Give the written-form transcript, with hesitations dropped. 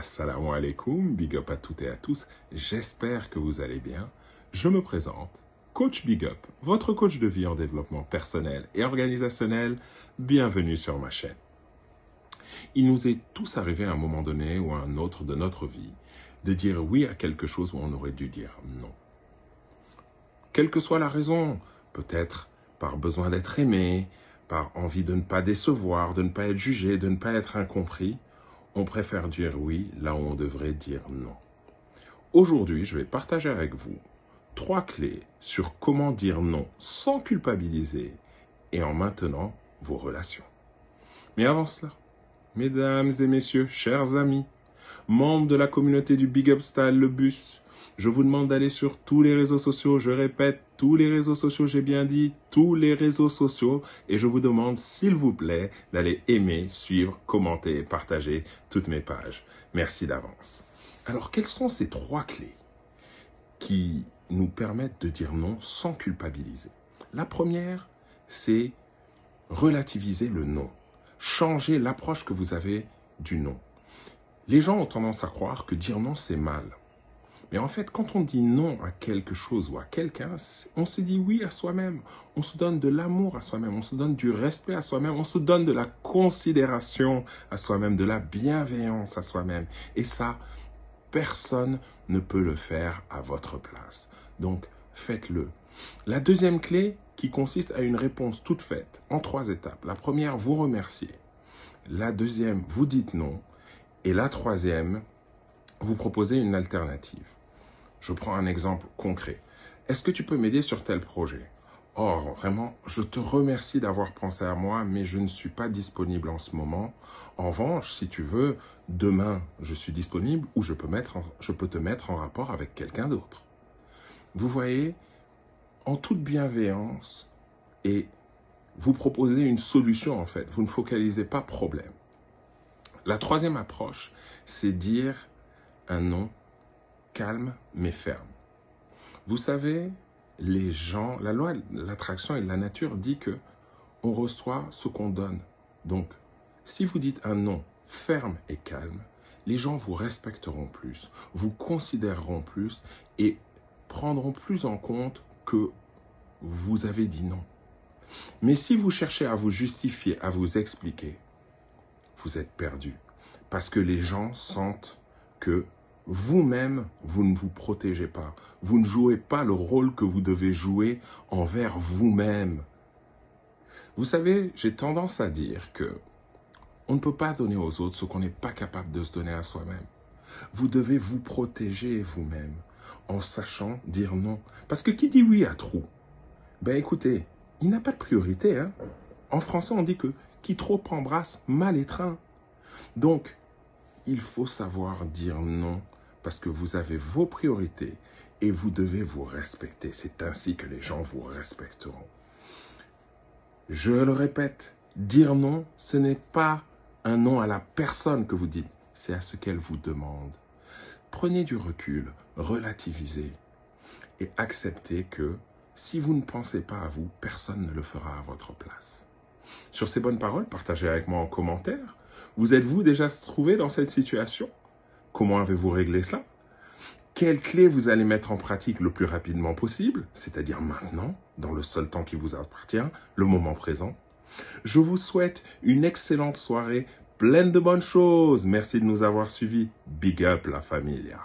Assalamu alaikum, big up à toutes et à tous, j'espère que vous allez bien. Je me présente, Coach Big Up, votre coach de vie en développement personnel et organisationnel. Bienvenue sur ma chaîne. Il nous est tous arrivé à un moment donné ou à un autre de notre vie de dire oui à quelque chose où on aurait dû dire non. Quelle que soit la raison, peut-être par besoin d'être aimé, par envie de ne pas décevoir, de ne pas être jugé, de ne pas être incompris, on préfère dire oui là où on devrait dire non. Aujourd'hui, je vais partager avec vous 3 clés sur comment dire non sans culpabiliser et en maintenant vos relations. Mais avant cela, mesdames et messieurs, chers amis, membres de la communauté du Big Up Style, le bus, je vous demande d'aller sur tous les réseaux sociaux. Je répète, tous les réseaux sociaux, j'ai bien dit, tous les réseaux sociaux. Et je vous demande, s'il vous plaît, d'aller aimer, suivre, commenter et partager toutes mes pages. Merci d'avance. Alors, quelles sont ces 3 clés qui nous permettent de dire non sans culpabiliser? La première, c'est relativiser le non. Changer l'approche que vous avez du non. Les gens ont tendance à croire que dire non, c'est mal. Mais en fait, quand on dit non à quelque chose ou à quelqu'un, on se dit oui à soi-même. On se donne de l'amour à soi-même, on se donne du respect à soi-même, on se donne de la considération à soi-même, de la bienveillance à soi-même. Et ça, personne ne peut le faire à votre place. Donc, faites-le. La deuxième clé qui consiste à une réponse toute faite en 3 étapes. La première, vous remerciez. La deuxième, vous dites non. Et la troisième, vous proposez une alternative. Je prends un exemple concret. Est-ce que tu peux m'aider sur tel projet? Oh, vraiment, je te remercie d'avoir pensé à moi, mais je ne suis pas disponible en ce moment. En revanche, si tu veux, demain, je suis disponible ou je peux te mettre en rapport avec quelqu'un d'autre. Vous voyez, en toute bienveillance, et vous proposez une solution en fait. Vous ne focalisez pas problème. La troisième approche, c'est dire un non calme mais ferme. Vous savez, les gens, la loi de l'attraction et de la nature dit que on reçoit ce qu'on donne. Donc, si vous dites un non ferme et calme, les gens vous respecteront plus, vous considéreront plus et prendront plus en compte que vous avez dit non. Mais si vous cherchez à vous justifier, à vous expliquer, vous êtes perdu. Parce que les gens sentent que vous-même, vous ne vous protégez pas. Vous ne jouez pas le rôle que vous devez jouer envers vous-même. Vous savez, j'ai tendance à dire que on ne peut pas donner aux autres ce qu'on n'est pas capable de se donner à soi-même. Vous devez vous protéger vous-même en sachant dire non. Parce que qui dit oui à trop? Ben écoutez, il n'a pas de priorité. Hein? En français, on dit que qui trop embrasse, mal étreint. Donc, il faut savoir dire non parce que vous avez vos priorités et vous devez vous respecter. C'est ainsi que les gens vous respecteront. Je le répète, dire non, ce n'est pas un non à la personne que vous dites, c'est à ce qu'elle vous demande. Prenez du recul, relativisez et acceptez que si vous ne pensez pas à vous, personne ne le fera à votre place. Sur ces bonnes paroles, partagez avec moi en commentaire. Vous êtes-vous déjà trouvé dans cette situation? Comment avez-vous réglé cela? Quelles clés vous allez mettre en pratique le plus rapidement possible, c'est-à-dire maintenant, dans le seul temps qui vous appartient, le moment présent? Je vous souhaite une excellente soirée, pleine de bonnes choses. Merci de nous avoir suivis. Big up la familia.